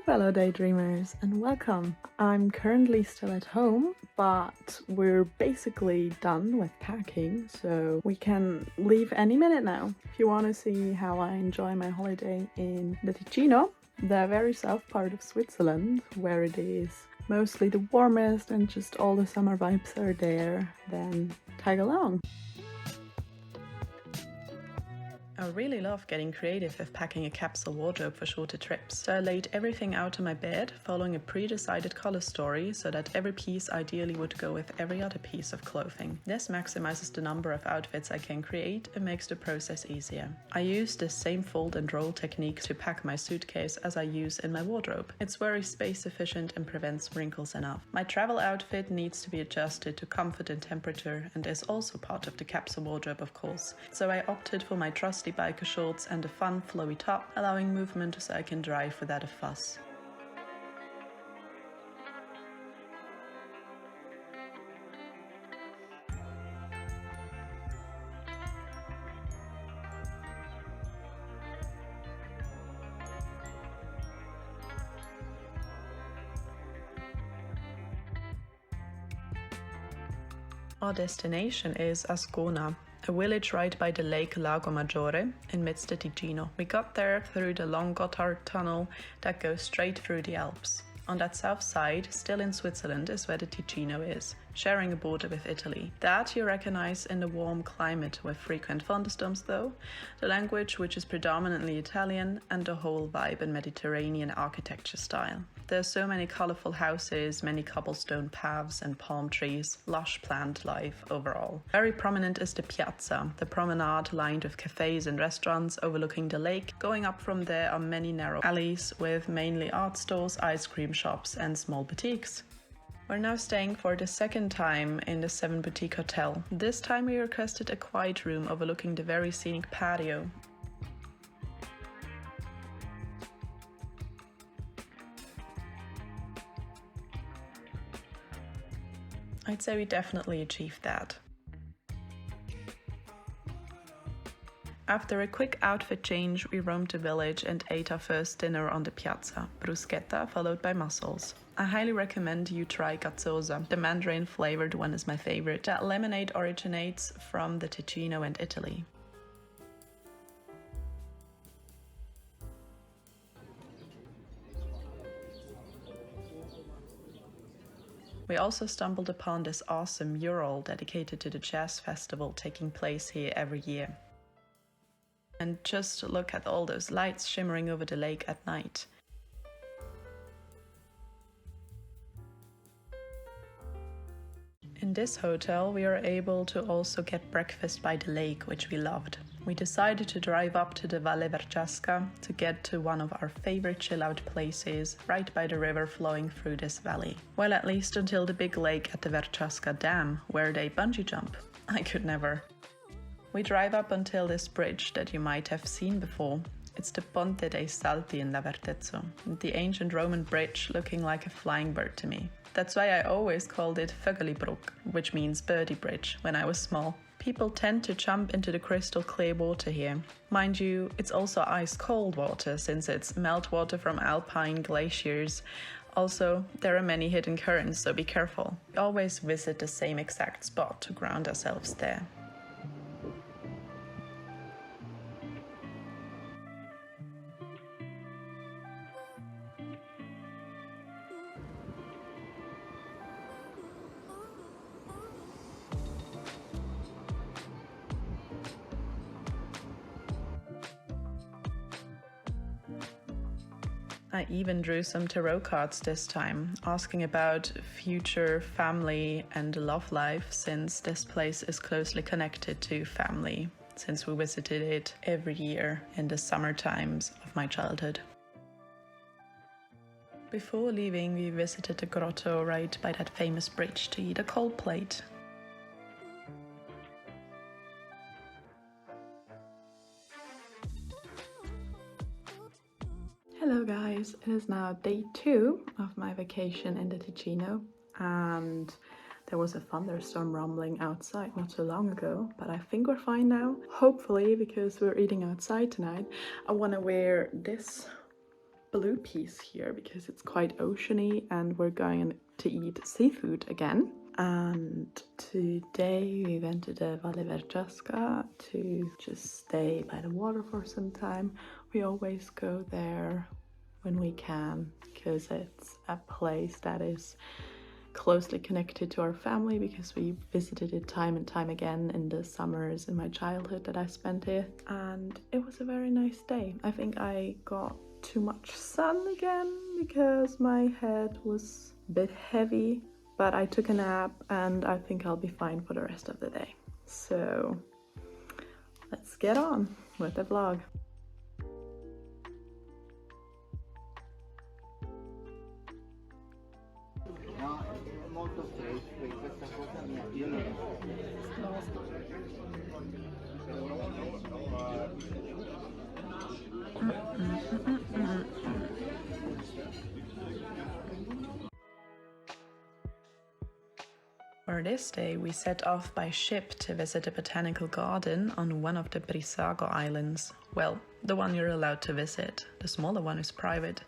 fellow daydreamers, and welcome. I'm currently still at home, but we're basically done with packing, so we can leave any minute now. If you want to see how I enjoy my holiday in the Ticino, the very south part of Switzerland, where it is mostly the warmest and just all the summer vibes are there, then tag along. I really love getting creative with packing a capsule wardrobe for shorter trips, so I laid everything out on my bed, following a pre-decided color story so that every piece ideally would go with every other piece of clothing. This maximizes the number of outfits I can create and makes the process easier. I use the same fold and roll technique to pack my suitcase as I use in my wardrobe. It's very space efficient and prevents wrinkles enough. My travel outfit needs to be adjusted to comfort and temperature and is also part of the capsule wardrobe, of course, so I opted for my trusty biker shorts and a fun flowy top, allowing movement so I can drive without a fuss. Our destination is Ascona, a village right by the lake Lago Maggiore in midst of Ticino. We got there through the long Gotthard tunnel that goes straight through the Alps. On that south side, still in Switzerland, is where the Ticino is, sharing a border with Italy. That you recognize in the warm climate with frequent thunderstorms though, the language which is predominantly Italian, and the whole vibe in Mediterranean architecture style. There are so many colourful houses, many cobblestone paths and palm trees, lush plant life overall. Very prominent is the piazza, the promenade lined with cafes and restaurants overlooking the lake. Going up from there are many narrow alleys with mainly art stores, ice cream shops and small boutiques. We're now staying for the second time in the 7 Boutique Hotel. This time we requested a quiet room overlooking the very scenic patio. I'd say we definitely achieved that. After a quick outfit change, we roamed the village and ate our first dinner on the piazza, bruschetta followed by mussels. I highly recommend you try gazzosa. The mandarin flavored one is my favorite. That lemonade originates from the Ticino and Italy. We also stumbled upon this awesome mural dedicated to the jazz festival taking place here every year. And just look at all those lights shimmering over the lake at night. In this hotel, we are able to also get breakfast by the lake, which we loved. We decided to drive up to the Valle Verciasca to get to one of our favorite chill-out places right by the river flowing through this valley. Well, at least until the big lake at the Verciasca Dam, where they bungee jump. I could never. We drive up until this bridge that you might have seen before. It's the Ponte dei Salti in Lavertezzo, the ancient Roman bridge looking like a flying bird to me. That's why I always called it Vögelibrug, which means birdie bridge, when I was small. People tend to jump into the crystal clear water here. Mind you, it's also ice cold water since it's meltwater from alpine glaciers. Also, there are many hidden currents, so be careful. We always visit the same exact spot to ground ourselves there. I even drew some tarot cards this time, asking about future family and love life, since this place is closely connected to family, since we visited it every year in the summer times of my childhood. Before leaving, we visited the grotto right by that famous bridge to eat a cold plate. Hello guys, it is now day 2 of my vacation in the Ticino, and there was a thunderstorm rumbling outside not so long ago, but I think we're fine now. Hopefully, because we're eating outside tonight. I want to wear this blue piece here because it's quite oceany and we're going to eat seafood again. And today we went to the Valle Verchasca to just stay by the water for some time. We always go there when we can because it's a place that is closely connected to our family because we visited it time and time again in the summers in my childhood that I spent here, and it was a very nice day. I think I got too much sun again because my head was a bit heavy, but I took a nap and I think I'll be fine for the rest of the day. So let's get on with the vlog. For this day, we set off by ship to visit a botanical garden on one of the Brissago Islands. Well, the one you're allowed to visit. The smaller one is private.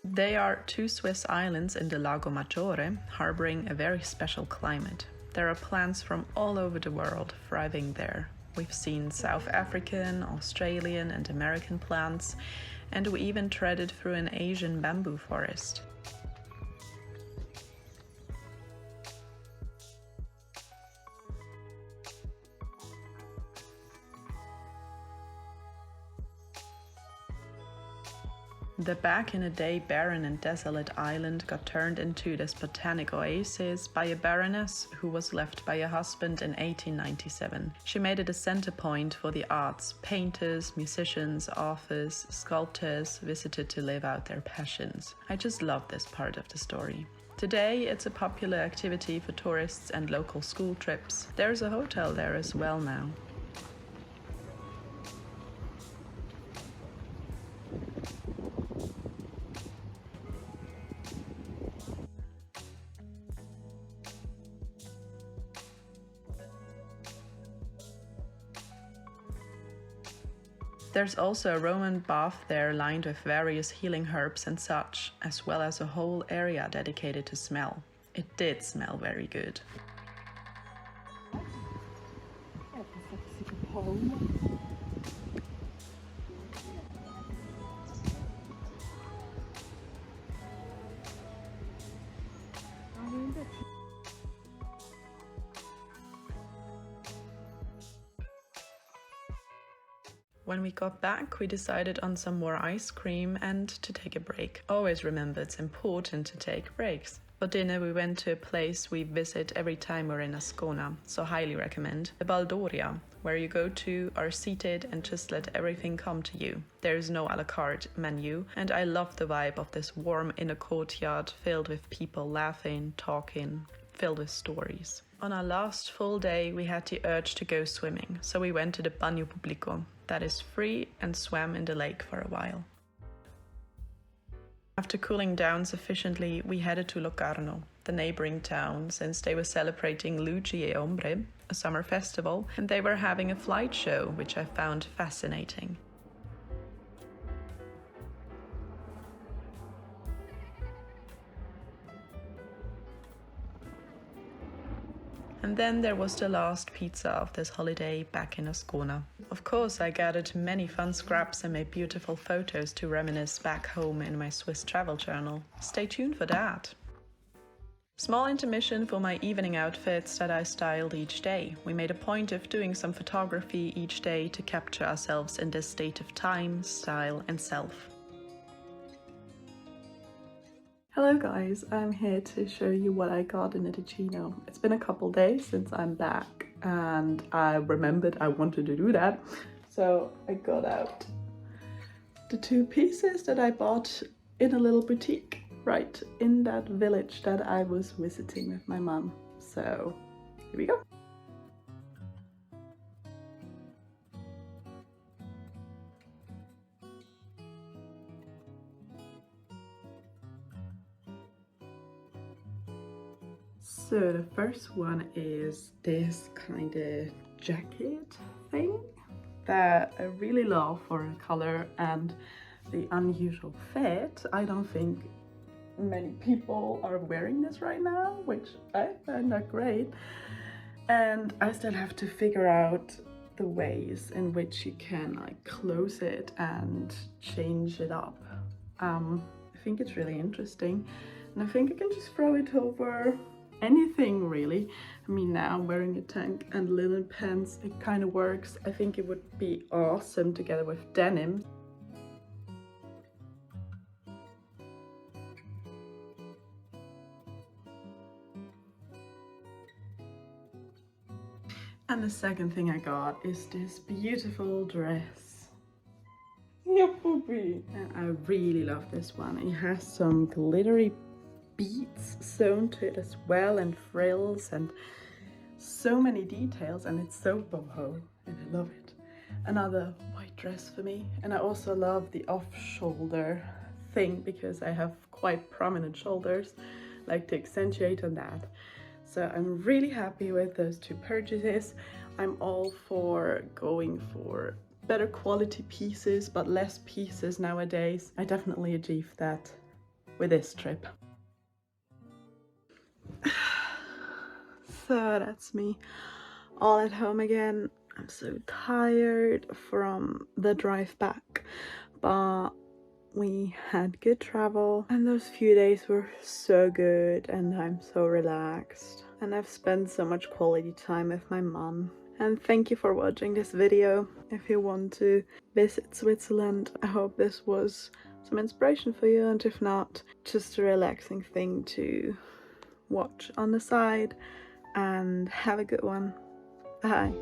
They are two Swiss islands in the Lago Maggiore, harboring a very special climate. There are plants from all over the world thriving there. We've seen South African, Australian and American plants, and we even treaded through an Asian bamboo forest. The back-in-the-day barren and desolate island got turned into this botanic oasis by a baroness who was left by her husband in 1897. She made it a center point for the arts. Painters, musicians, authors, sculptors visited to live out their passions. I just love this part of the story. Today, it's a popular activity for tourists and local school trips. There's a hotel there as well now. There's also a Roman bath there lined with various healing herbs and such, as well as a whole area dedicated to smell. It did smell very good. When we got back, we decided on some more ice cream and to take a break. Always remember it's important to take breaks. For dinner we went to a place we visit every time we're in Ascona, so highly recommend. The Baldoria, where you go to, are seated and just let everything come to you. There is no a la carte menu, and I love the vibe of this warm inner courtyard filled with people laughing, talking, filled with stories. On our last full day we had the urge to go swimming, so we went to the Bagno Pubblico. That is free, and swam in the lake for a while. After cooling down sufficiently, we headed to Locarno, the neighboring town, since they were celebrating Luci e Ombre, a summer festival, and they were having a flight show, which I found fascinating. And then there was the last pizza of this holiday back in Ascona. Of course, I gathered many fun scraps and made beautiful photos to reminisce back home in my Swiss travel journal. Stay tuned for that. Small intermission for my evening outfits that I styled each day. We made a point of doing some photography each day to capture ourselves in this state of time, style and self. Hello guys, I'm here to show you what I got in the Ticino. It's been a couple days since I'm back and I remembered I wanted to do that. So I got out the two pieces that I bought in a little boutique right in that village that I was visiting with my mum. So here we go. So the first one is this kind of jacket thing that I really love for the color and the unusual fit. I don't think many people are wearing this right now, which I find that great. And I still have to figure out the ways in which you can like close it and change it up. I think it's really interesting, and I think I can just throw it over anything really. I mean, now I'm wearing a tank and linen pants, it kind of works. I think it would be awesome together with denim. And the second thing I got is this beautiful dress. Yeah, poopy. And I really love this one. It has some glittery beads sewn to it as well, and frills, and so many details, and it's so boho, and I love it. Another white dress for me. And I also love the off-shoulder thing because I have quite prominent shoulders, like to accentuate on that. So I'm really happy with those two purchases. I'm all for going for better quality pieces, but less pieces nowadays. I definitely achieved that with this trip. So that's me all at home again. I'm so tired from the drive back, but we had good travel and those few days were so good, and I'm so relaxed, and I've spent so much quality time with my mom. And thank you for watching this video. If you want to visit Switzerland, I hope this was some inspiration for you, and if not, just a relaxing thing to watch on the side, and have a good one. Bye.